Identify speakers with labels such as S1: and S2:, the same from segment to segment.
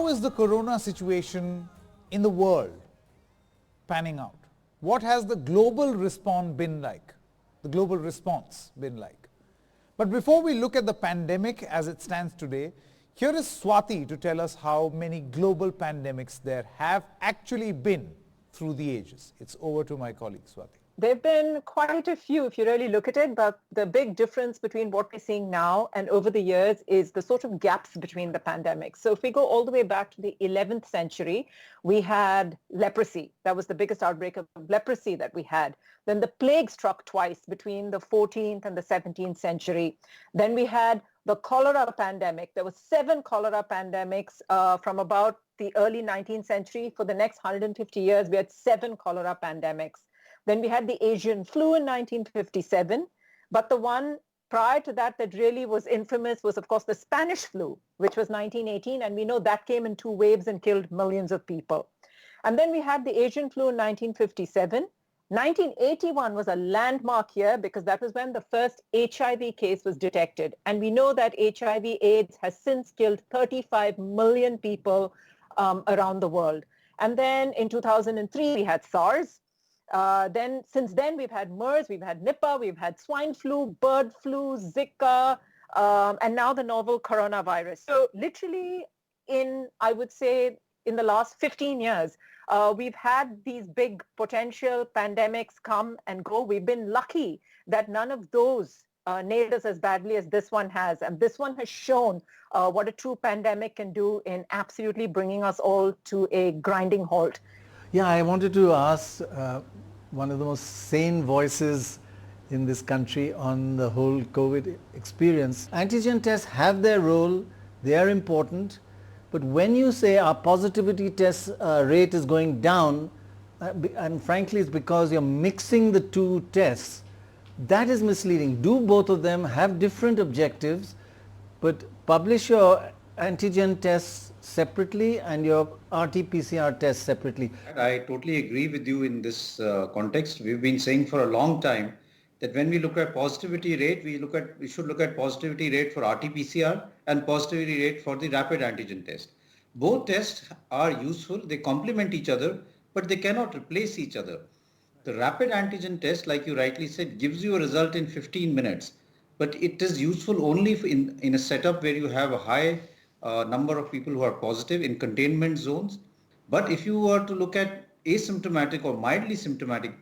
S1: how is the corona situation in the world panning out? What has the global response been like? But before we look at the pandemic as it stands today, here is Swati to tell us how many global pandemics there have actually been through the ages. It's over to my colleague Swati.
S2: There have been quite a few if you really look at it, but the big difference between what we're seeing now and over the years is the sort of gaps between the pandemics. So if we go all the way back to the 11th century, we had leprosy. That was the biggest outbreak of leprosy that we had. Then the plague struck twice between the 14th and the 17th century. Then we had the cholera pandemic. There were 7 cholera pandemics from about the early 19th century. For the next 150 years, we had 7 cholera pandemics. Then we had the Asian flu in 1957. But the one prior to that that really was infamous was, of course, the Spanish flu, which was 1918. And we know that came in 2 waves and killed millions of people. And then we had the Asian flu in 1957. 1981 was a landmark year because that was when the first HIV case was detected. And we know that HIV/AIDS has since killed 35 million people around the world. And then in 2003, we had SARS. Since then, we've had MERS, we've had Nipah, we've had swine flu, bird flu, Zika, and now the novel coronavirus. So literally I would say, in the last 15 years, we've had these big potential pandemics come and go. We've been lucky that none of those nailed us as badly as this one has. And this one has shown what a true pandemic can do in absolutely bringing us all to a grinding halt.
S3: Yeah, I wanted to ask one of the most sane voices in this country on the whole COVID experience. Antigen tests have their role, they are important, but when you say our positivity test rate is going down, and frankly it's because you're mixing the two tests, that is misleading. Do both of them have different objectives, but publish your antigen tests separately and your RT-PCR tests separately.
S4: I totally agree with you in this context. We've been saying for a long time that when we look at positivity rate, we should look at positivity rate for RT-PCR and positivity rate for the rapid antigen test. Both tests are useful, they complement each other, but they cannot replace each other. The rapid antigen test, like you rightly said, gives you a result in 15 minutes, but it is useful only in a setup where you have a high number of people who are positive in containment zones. But if you were to look at asymptomatic or mildly symptomatic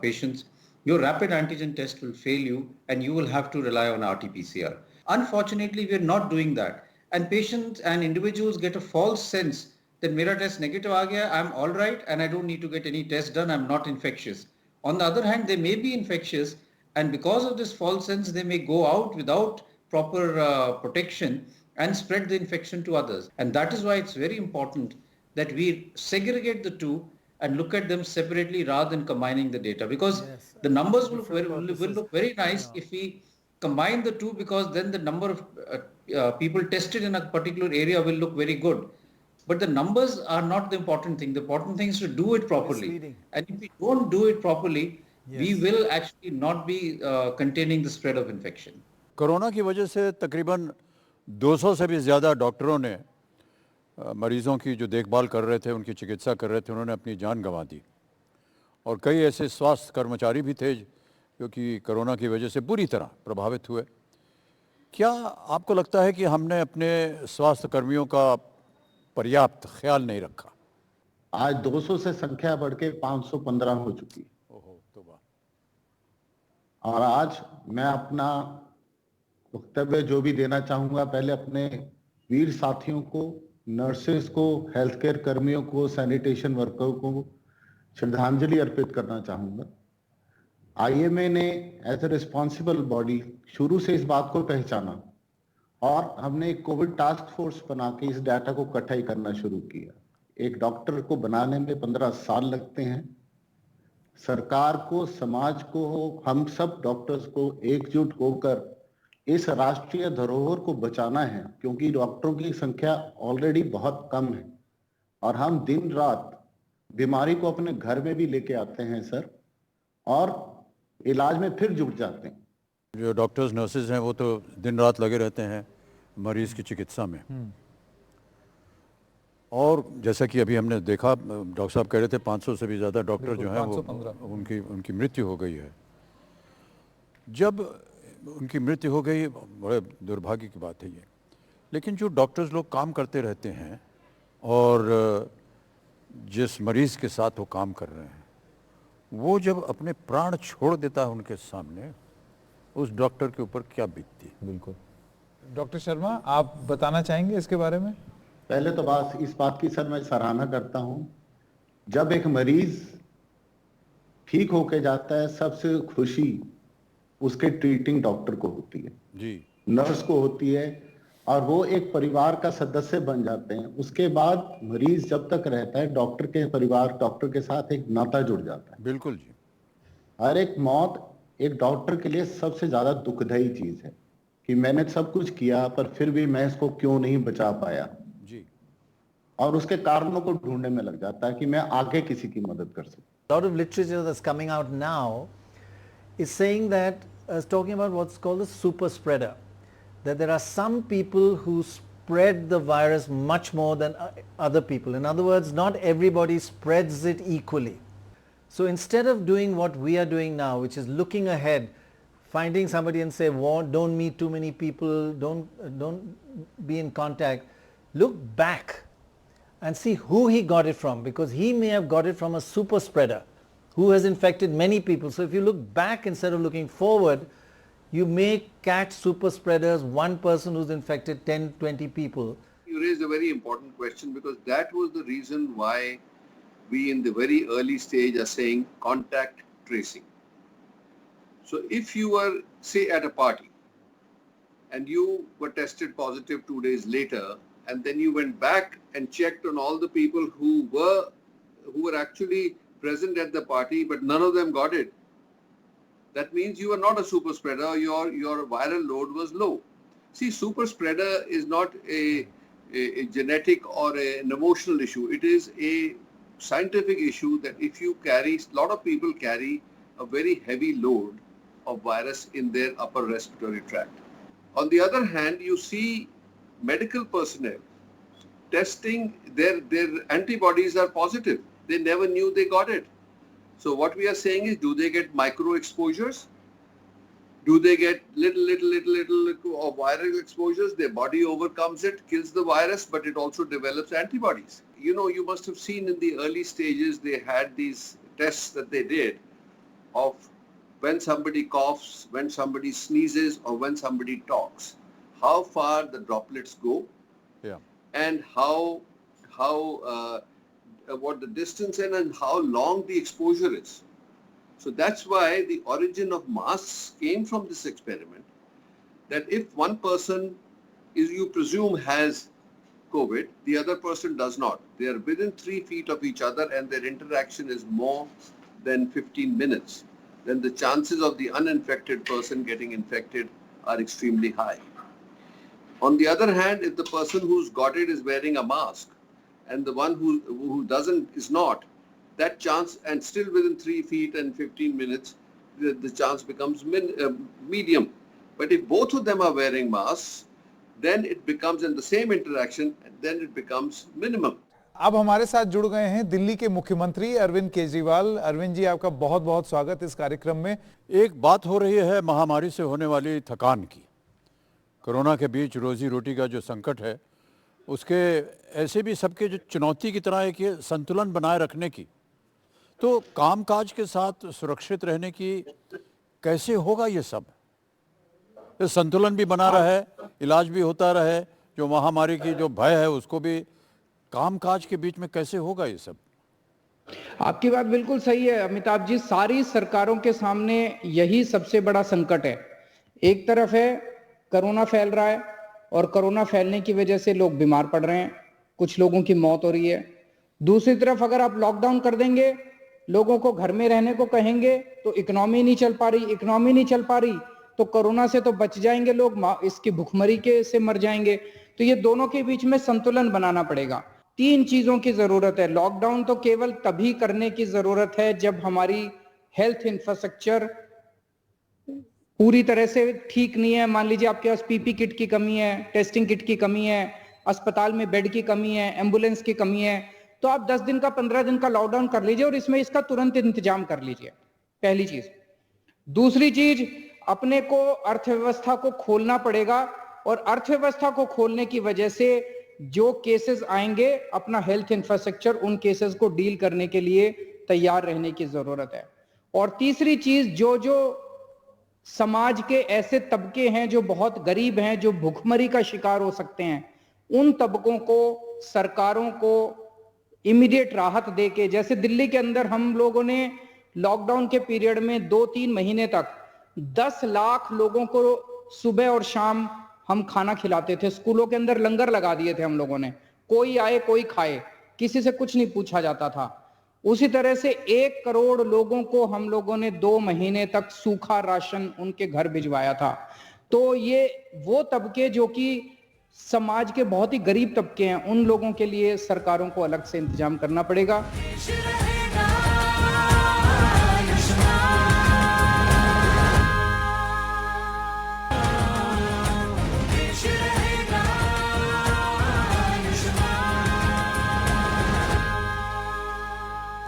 S4: patients, your rapid antigen test will fail you and you will have to rely on RT-PCR. Unfortunately, we are not doing that. And patients and individuals get a false sense that mera test negative aa gaya, I'm all right and I don't need to get any test done, I'm not infectious. On the other hand, they may be infectious, and because of this false sense, they may go out without proper protection and spread the infection to others. And that is why it's very important that we segregate the two and look at them separately rather than combining the data, because the numbers will look very nice if we combine the two, because then the number of people tested in a particular area will look very good. But the numbers are not the important thing. The important thing is to do it properly. And if we don't do it properly, we will actually not be containing the spread of infection.
S5: Corona की वजह से तकरीबन 200 से भी ज़्यादा डॉक्टरों ने मरीज़ों की जो देखभाल कर रहे थे, उनकी चिकित्सा कर रहे थे, उन्होंने अपनी जान गंवा दी। और कई ऐसे स्वास्थ्य कर्मचारी भी थे जो कि कोरोना की वजह से बुरी तरह प्रभावित हुए। क्या आपको लगता है कि हमने अपने स्वास्थ्य कर्मियों का पर्याप्त ख्याल नहीं रखा?
S6: आज 200 से संख्या बढ़ के 515 हो चुकी है। और आज मैं अपना वक्तव्य जो भी देना चाहूंगा, पहले अपने वीर साथियों को, नर्सेस को, हेल्थ केयर कर्मियों को, सैनिटेशन वर्कर को श्रद्धांजलि अर्पित करना चाहूंगा। आईएमए ने एज ए रिस्पॉन्सिबल बॉडी शुरू से इस बात को पहचाना और हमने एक कोविड टास्क फोर्स बना के इस डाटा को इकट्ठाई करना शुरू किया। एक डॉक्टर को बनाने में 15 साल लगते हैं। सरकार को, समाज को, हम सब डॉक्टर्स को एकजुट होकर इस राष्ट्रीय धरोहर को बचाना है, क्योंकि डॉक्टरों की संख्या ऑलरेडी बहुत कम है और हम दिन रात बीमारी को अपने घर में भी लेके आते हैं सर, और इलाज में फिर जुट जाते हैं।
S5: जो डॉक्टर्स नर्सेज हैं वो तो दिन रात लगे रहते हैं मरीज की चिकित्सा में। और जैसा कि अभी हमने देखा, डॉक्टर साहब कह रहे थे 500 से भी ज़्यादा डॉक्टर जो हैं वो
S1: 515
S5: उनकी मृत्यु हो गई है। जब उनकी मृत्यु हो गई, बड़े दुर्भाग्य की बात है ये। लेकिन जो डॉक्टर्स लोग काम करते रहते हैं और जिस मरीज़ के साथ वो काम कर रहे हैं, वो जब अपने प्राण छोड़ देता है उनके सामने, उस डॉक्टर के ऊपर क्या बीतती है।
S1: बिल्कुल। डॉक्टर शर्मा, आप बताना चाहेंगे इसके बारे में?
S6: पहले तो इस बात की सर मैं सराहना करता हूं, जब एक मरीज ठीक होके जाता है सबसे खुशी उसके ट्रीटिंग डॉक्टर को होती है
S5: जी,
S6: नर्स को होती है, और वो एक परिवार का सदस्य बन जाते हैं। उसके बाद मरीज जब तक रहता है डॉक्टर के परिवार, डॉक्टर के साथ एक नाता जुड़ जाता है।
S5: बिल्कुल जी।
S6: हर एक मौत एक डॉक्टर के लिए सबसे ज्यादा दुखदायी चीज है कि मैंने सब कुछ किया पर फिर भी मैं इसको क्यों नहीं बचा पाया,
S5: जी।
S6: और उसके कारणों को ढूंढने में लग जाता है कि मैं आगे किसी की मदद कर सकूं।
S3: A lot of literature that's coming out now is saying that, talking about what's called the super spreader, that there are some people who spread the virus much more than other people. In other words, not everybody spreads it equally. So instead of doing what we are doing now, which is looking ahead, finding somebody and say, don't meet too many people, don't be in contact, look back and see who he got it from, because he may have got it from a super spreader who has infected many people. So if you look back instead of looking forward, you may catch super spreaders, one person who's infected 10, 20 people.
S7: You raised a very important question, because that was the reason why we in the very early stage are saying contact tracing. So if you were, say, at a party and you were tested positive 2 days later, and then you went back and checked on all the people who were actually present at the party, but none of them got it, that means you are not a super spreader, your viral load was low. See, super spreader is not a genetic or an emotional issue. It is a scientific issue that if you carry, a lot of people carry a very heavy load of virus in their upper respiratory tract. On the other hand, you see medical personnel testing, their antibodies are positive. They never knew they got it. So what we are saying is, do they get micro exposures? Do they get little of viral exposures? Their body overcomes it, kills the virus, but it also develops antibodies. You know, you must have seen in the early stages, they had these tests that they did of when somebody coughs, when somebody sneezes, or when somebody talks, how far the droplets go,
S5: Yeah.
S7: and what the distance and how long the exposure is. So that's why the origin of masks came from this experiment, that if one person is, you presume, has COVID, the other person does not. They are within 3 feet of each other and their interaction is more than 15 minutes, then the chances of the uninfected person getting infected are extremely high. On the other hand, if the person who's got it is wearing a mask and the one who doesn't is not, that chance, and still within 3 feet and 15 minutes, the chance becomes medium. But if both of them are wearing masks, then it becomes, in the same interaction, and then it becomes minimum.
S1: अब हमारे साथ जुड़ गए हैं दिल्ली के मुख्यमंत्री अरविंद केजरीवाल। अरविंद जी, आपका बहुत बहुत स्वागत इस कार्यक्रम में।
S5: एक बात हो रही है महामारी से होने वाली थकान की, कोरोना के बीच रोजी रोटी का जो संकट है उसके, ऐसे भी सबके जो चुनौती की तरह एक ये संतुलन बनाए रखने की, तो कामकाज के साथ सुरक्षित रहने की कैसे होगा ये सब? ये संतुलन भी बना रहे, इलाज भी होता रहे, जो महामारी की जो भय है उसको भी, कामकाज के बीच में कैसे होगा ये सब?
S8: आपकी बात बिल्कुल सही है अमिताभ जी, सारी सरकारों के सामने यही सबसे बड़ा संकट है। एक तरफ है कोरोना फैल रहा है और कोरोना फैलने की वजह से लोग बीमार पड़ रहे हैं, कुछ लोगों की मौत हो रही है। दूसरी तरफ अगर आप लॉकडाउन कर देंगे, लोगों को घर में रहने को कहेंगे, तो इकोनॉमी नहीं चल पा रही तो कोरोना से तो बच जाएंगे लोग, इसकी भुखमरी के से मर जाएंगे। तो ये दोनों के बीच में संतुलन बनाना पड़ेगा। 3 चीजों की जरूरत है। लॉकडाउन तो केवल तभी करने की जरूरत है जब हमारी हेल्थ इंफ्रास्ट्रक्चर पूरी तरह से ठीक नहीं है। मान लीजिए आपके पास पीपी किट की कमी है, टेस्टिंग किट की कमी है, अस्पताल में बेड की कमी है, एम्बुलेंस की कमी है, तो आप 10 दिन का 15 दिन का लॉकडाउन कर लीजिए और इसमें इसका तुरंत इंतजाम कर लीजिए, पहली चीज। दूसरी चीज, अपने को अर्थव्यवस्था को खोलना पड़ेगा और अर्थव्यवस्था को खोलने की वजह से जो केसेस आएंगे, अपना हेल्थ इंफ्रास्ट्रक्चर उन केसेस को डील करने के लिए तैयार रहने की जरूरत है। और तीसरी चीज, जो समाज के ऐसे तबके हैं जो बहुत गरीब हैं, जो भूखमरी का शिकार हो सकते हैं, उन तबकों को सरकारों को इमीडिएट राहत देके, जैसे दिल्ली के अंदर हम लोगों ने लॉकडाउन के पीरियड में 2-3 महीने तक 10 लाख लोगों को सुबह और शाम हम खाना खिलाते थे, स्कूलों के अंदर लंगर लगा दिए थे हम लोगों ने, कोई आए कोई खाए, किसी से कुछ नहीं पूछा जाता था। उसी तरह से 1 करोड़ लोगों को हम लोगों ने 2 महीने तक सूखा राशन उनके घर भिजवाया था। तो ये वो तबके जो कि समाज के बहुत ही गरीब तबके हैं, उन लोगों के लिए सरकारों को अलग से इंतजाम करना पड़ेगा।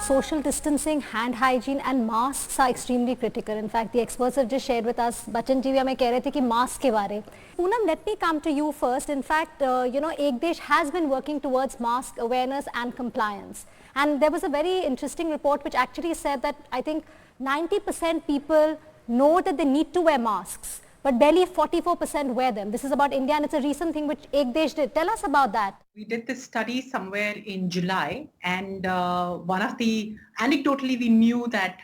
S9: Social distancing, hand hygiene and masks are extremely critical. In fact, the experts have just shared with us. Bachchan ji भी हमें कह रहे थे कि mask के बारे। Poonam, let me come to you first. In fact, Ekdesh has been working towards mask awareness and compliance. And there was a very interesting report which actually said that I think 90% people know that they need to wear masks, but barely 44% wear them. This is about India, and it's a recent thing which Ekdesh did. Tell us about that.
S10: We did this study somewhere in July, and anecdotally we knew that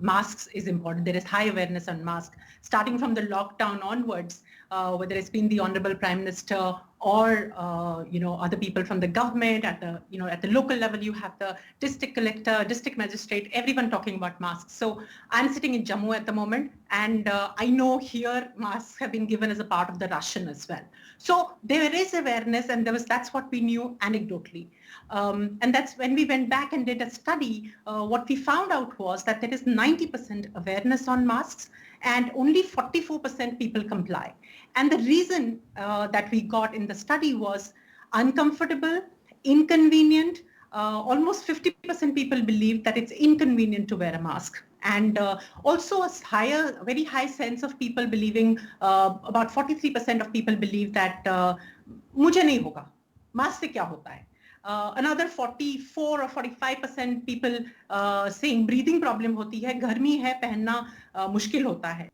S10: masks is important. There is high awareness on masks, starting from the lockdown onwards, whether it's been the Honorable Prime Minister or other people from the government at the local level. You have the district collector, district magistrate, everyone talking about masks. So I'm sitting in Jammu at the moment, and I know here masks have been given as a part of the ration as well. So there is awareness, and that's what we knew anecdotally. And that's when we went back and did a study. What we found out was that there is 90% awareness on masks and only 44% people comply. And the reason that we got in the study was uncomfortable, inconvenient. Almost 50% people believe that it's inconvenient to wear a mask. And also a very high sense of people believing, about 43% of people believe that मुझे नहीं होगा, mask से क्या होता है? Another 44 or 45% people saying breathing problem होती है, गर्मी है, पहनना मुश्किल होता है.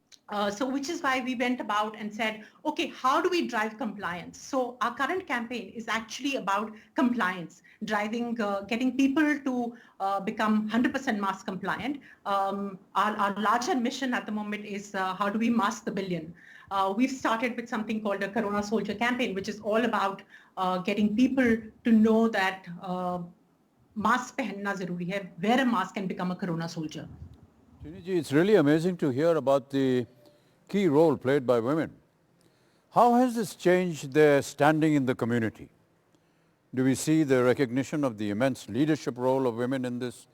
S10: So which is why we went about and said, okay, how do we drive compliance? So our current campaign is actually about compliance, driving, getting people to become 100% mask compliant. Our larger mission at the moment is how do we mask the billion? We've started with something called a Corona Soldier campaign, which is all about getting people to know that mask pehenna zaruri hai, wear a mask and become a Corona soldier.
S5: Chini ji, it's really amazing to hear about the key role played by women. How has this changed their standing in the community? Do we see the recognition of the immense leadership role of women in this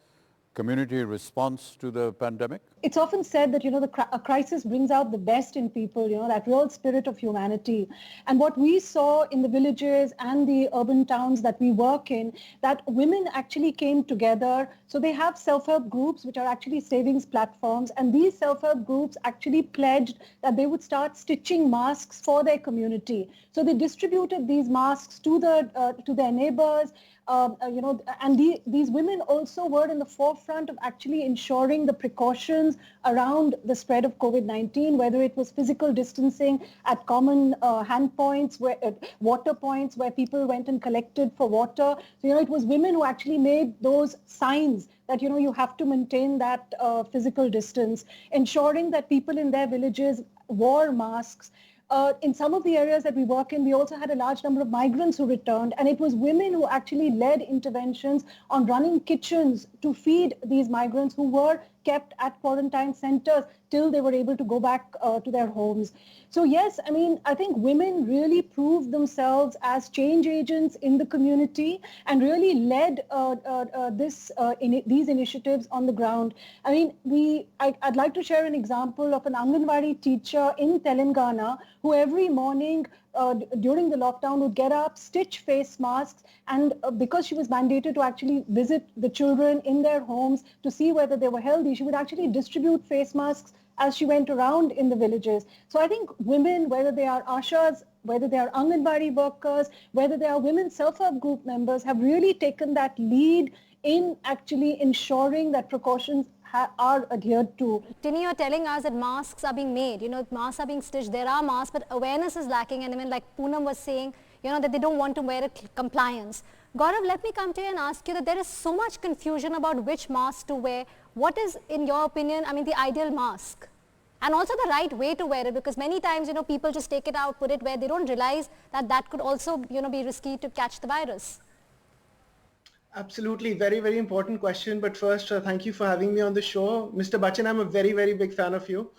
S5: community response to the pandemic?
S11: It's often said that, a crisis brings out the best in people, that real spirit of humanity. And what we saw in the villages and the urban towns that we work in, that women actually came together. So they have self-help groups, which are actually savings platforms. And these self-help groups actually pledged that they would start stitching masks for their community. So they distributed these masks to their neighbors. And these women also were in the forefront of actually ensuring the precautions around the spread of COVID-19, whether it was physical distancing at common hand points, water points where people went and collected for water. So, it was women who actually made those signs that, you have to maintain that physical distance, ensuring that people in their villages wore masks. In some of the areas that we work in, we also had a large number of migrants who returned, and it was women who actually led interventions on running kitchens to feed these migrants who were kept at quarantine centers till they were able to go back to their homes. So yes, I think women really proved themselves as change agents in the community and really led these initiatives on the ground. I'd like to share an example of an Anganwadi teacher in Telangana who every morning during the lockdown would get up, stitch face masks, and because she was mandated to actually visit the children in their homes to see whether they were healthy, she would actually distribute face masks as she went around in the villages. So I think women, whether they are ashas, whether they are Anganwadi workers, whether they are women self-help group members, have really taken that lead in actually ensuring that precautions are adhered to.
S9: Tini, you're telling us that masks are being made, masks are being stitched, there are masks, but awareness is lacking, and even like Poonam was saying, that they don't want to wear it, compliance. Gaurav, let me come to you and ask you that there is so much confusion about which mask to wear. What is, in your opinion, the ideal mask? And also the right way to wear it, because many times, people just take it out, put it where they don't realize that that could also, be risky to catch the virus.
S12: Absolutely. Very, very important question. But first, thank you for having me on the show. Mr. Bachchan, I'm a very, very big fan of you.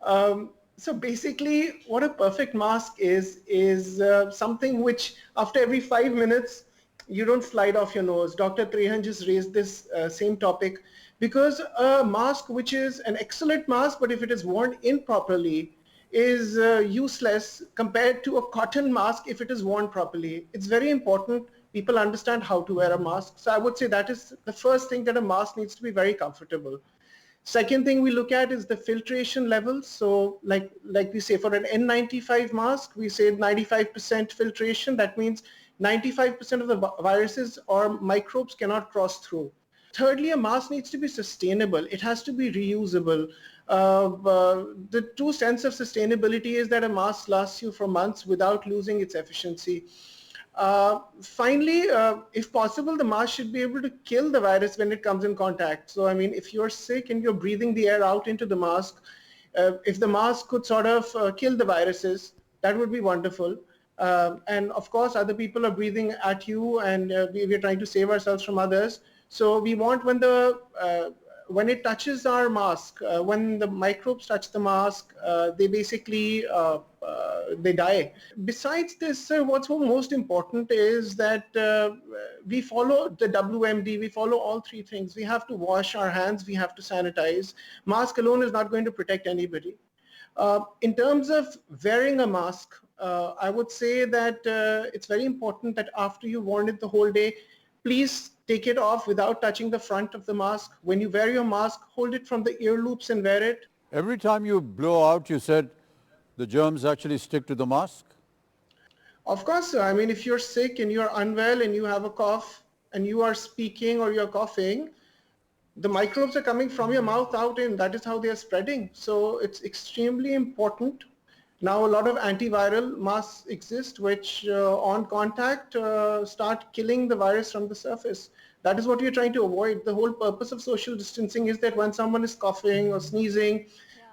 S12: So basically, what a perfect mask is something which after every 5 minutes, you don't slide off your nose. Dr. Trehan just raised this same topic, because a mask which is an excellent mask, but if it is worn improperly, is useless compared to a cotton mask if it is worn properly. It's very important people understand how to wear a mask. So I would say that is the first thing, that a mask needs to be very comfortable. Second thing we look at is the filtration levels. So like we say for an N95 mask, we say 95% filtration. That means 95% of the viruses or microbes cannot cross through. Thirdly, a mask needs to be sustainable. It has to be reusable. The true sense of sustainability is that a mask lasts you for months without losing its efficiency. Finally, if possible, the mask should be able to kill the virus when it comes in contact. So, if you're sick and you're breathing the air out into the mask, if the mask could sort of kill the viruses, that would be wonderful. And of course, other people are breathing at you, and we're trying to save ourselves from others. So we want when it touches our mask, when the microbes touch the mask, they basically they die. Besides this, what's most important is that we follow the WMD, we follow all three things. We have to wash our hands, we have to sanitize. Mask alone is not going to protect anybody. In terms of wearing a mask, I would say that it's very important that after you've worn it the whole day, please take it off without touching the front of the mask. When you wear your mask, hold it from the ear loops and wear it.
S5: Every time you blow out, you said the germs actually stick to the mask?
S12: Of course, sir. If you're sick and you're unwell and you have a cough and you are speaking or you're coughing, the microbes are coming from your mouth out, and that is how they are spreading. So it's extremely important. Now a lot of antiviral masks exist which on contact start killing the virus from the surface. That is what we're trying to avoid. The whole purpose of social distancing is that when someone is coughing or sneezing,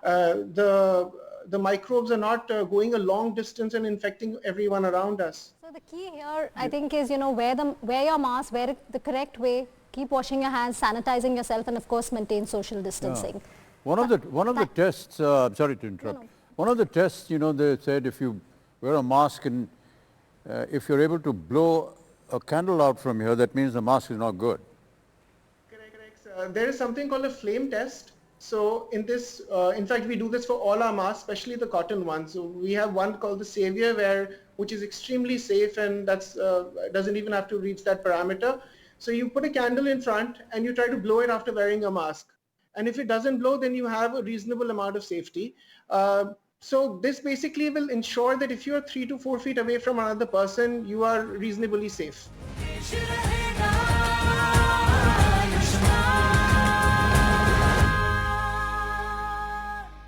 S12: the microbes are not going a long distance and infecting everyone around us.
S9: So the key here, I think, is, wear your mask, wear it the correct way, keep washing your hands, sanitizing yourself, and of course maintain social distancing.
S5: Yeah. One of the tests, sorry to interrupt. No. One of the tests, they said if you wear a mask and if you're able to blow a candle out from here, that means the mask is not good.
S12: Correct. There is something called a flame test. So in this, in fact, we do this for all our masks, especially the cotton ones. So we have one called the Savior, which is extremely safe, and that's doesn't even have to reach that parameter. So you put a candle in front and you try to blow it after wearing a mask. And if it doesn't blow, then you have a reasonable amount of safety. So this basically will ensure that if you are 3 to 4 feet away from another person, you are reasonably safe.